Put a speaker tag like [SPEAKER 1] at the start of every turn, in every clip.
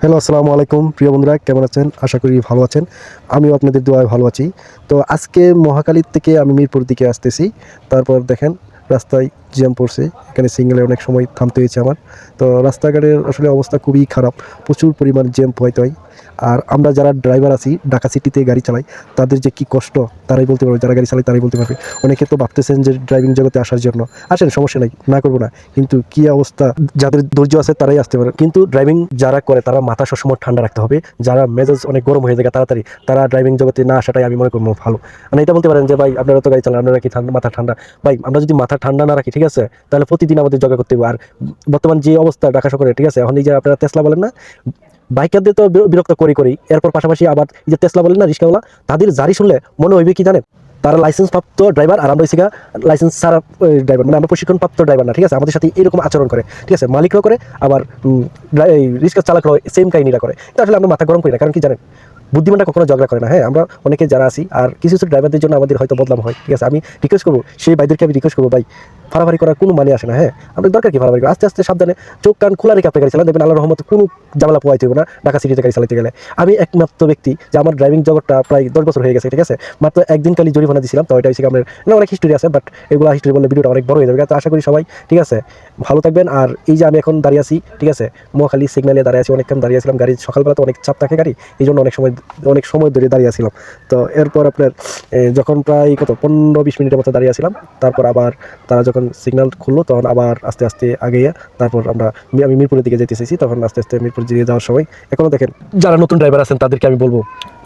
[SPEAKER 1] Hello, আসসালামু আলাইকুম প্রিয় বন্ধুরা, কেমন আছেন? আশা করি ভালো আছেন। আমিও আপনাদের দোয়ায় ভালো আছি। তো আজকে মহাখালীর থেকে আমি মিরপুর দিকে আসতেছি। তারপর দেখেন রাস্তায় জ্যাম পড়ছে। এখানে সিগন্যালে অনেক সময় থামতে হয়েছে আমার। তো রাস্তাঘাটের আসলে অবস্থা খুবই খারাপ। প্রচুর পরিমাণ জ্যাম পোহাইতে হয়। আর আমরা যারা ড্রাইভার আছি, ঢাকা সিটিতে গাড়ি চালাই, তাদের যে কী কষ্ট তারাই বলতে পারবে। যারা গাড়ি চালায় তারাই বলতে পারবে। অনেকে তো ভাবতেছেন যে ড্রাইভিং জগতে আসার জন্য। আসেন, সমস্যা নাই, না করবো না। কিন্তু কী অবস্থা, যাদের ধৈর্য আছে তারাই আসতে পারে। কিন্তু ড্রাইভিং যারা করে তারা মাথা সবসময় ঠান্ডা রাখতে হবে। যারা মেজাজ অনেক গরম হয়ে যায় তাড়াতাড়ি, তারা ড্রাইভিং জগতে না আসাটাই আমি মনে করবো ভালো। মানে এটা বলতে পারেন যে ভাই আপনারা তো গাড়ি চালান, আপনারা কি মাথা ঠান্ডা? ভাই আমরা যদি মাথা ঠান্ডা না রাখি, ঠিক আছে, তাহলে প্রতিদিন আমাদের জগা করতে হবে। আর বর্তমান যে অবস্থা ঢাকা শহরে, ঠিক আছে, এখন এই যে আপনারা টেসলা বলেন না, বাইকারদের তো বিরক্ত করি এরপর পাশাপাশি আবার এই যে টেসলা বলেন না, রিক্সাওয়ালা, তাদের জারি শুনলে মনে হইবে কি জানেন, তারা লাইসেন্স প্রাপ্ত ড্রাইভার আর আমরা হচ্ছে লাইসেন্স ছাড়া ড্রাইভার। মানে আমরা প্রশিক্ষণ প্রাপ্ত ড্রাইভার না, ঠিক আছে, আমাদের সাথে এরকম আচরণ করে, ঠিক আছে, মালিকরাও করে, আবার রিক্সা চালকরাও সেম কাহিনীরা করে। এটা আসলে আমরা মাথা গরম করি না, কারণ কি জানেন, বুদ্ধিমানটা কখনো ঝগড়া করে না। হ্যাঁ, আমরা অনেকে যারা আছি আর কিছু কিছু ড্রাইভারদের জন্য আমাদের হয়তো বদলাম হয়, ঠিক আছে। আমি রিকোয়েস্ট করবো, সেই ভাইদেরকে আমি রিকোয়েস্ট করবো, ভাই ফাড়াফাড়ি করার কোনো মানে আসে না। হ্যাঁ, আপনার দরকার কি ফাড়াফাড়ি করা? আস্তে আস্তে সাবধানে চোখ কান খোলা রেখে আপনি গাড়ি চালান, দেখবেন আল্লাহর রহমতে কোনো ঝামেলা পোয়াইতে হবে না ঢাকা সিটিতে গাড়ি চালাতে গেলে। আমি একমাত্র ব্যক্তি যে আমার ড্রাইভিং জগৎটা প্রায় 10 বছর হয়ে গেছে, ঠিক আছে। মাত্র একদিন খালি জরিমানা দিয়েছিলাম, তো এটা হচ্ছে আপনার অনেক হিস্টোরি আছে, বাট এগুলো হিস্টোরি বললে ভিডিওটা অনেক বড় হয়ে যাবে। তো আশা করি সবাই, ঠিক আছে, ভালো থাকবেন। আর এই যে আমি এখন দাঁড়িয়ে আছি, ঠিক আছে, মহাখালী সিগন্যালে দাঁড়িয়ে আছি, অনেকক্ষণ দাঁড়িয়ে ছিলাম। গাড়ি সকালবেলা তো অনেক চাপ থাকে গাড়ি, এই জন্য অনেক সময় ধরে দাঁড়িয়ে ছিলাম। তো এরপর আপনার যখন প্রায় 15-20 মিনিটের মতো দাঁড়িয়ে ছিলাম, তারপর আবার তারা যখন সিগন্যাল খুললো তখন আবার আস্তে আস্তে আগিয়ে তারপর আমি মিরপুরের দিকে যেতে চাইছি। তখন আস্তে আস্তে মিরপুর দিয়ে যাওয়ার সময় এখনও দেখেন, যারা নতুন ড্রাইভার আছেন তাদেরকে আমি বলবো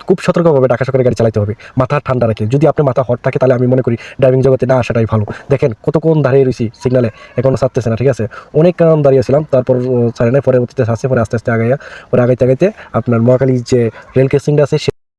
[SPEAKER 1] খুব সতর্কভাবে ঢাকা শহরে গাড়ি চালাতে হবে, মাথা ঠান্ডা রাখে। যদি আপনার মাথা হট থাকে তাহলে আমি মনে করি ড্রাইভিং জগতে না আসাটাই ভালো। দেখেন কতক্ষণ দাঁড়িয়ে রয়েছি সিগনালে, এখনো ছাড়তেছে না, ঠিক আছে, অনেক কারণ দাঁড়িয়েছিলাম, তারপর ছাড়ে নাই, পরবর্তীতে আসছে, পরে আস্তে আস্তে আগাইতে আপনার মহাখালী যে রেল ক্রসিংটা আছে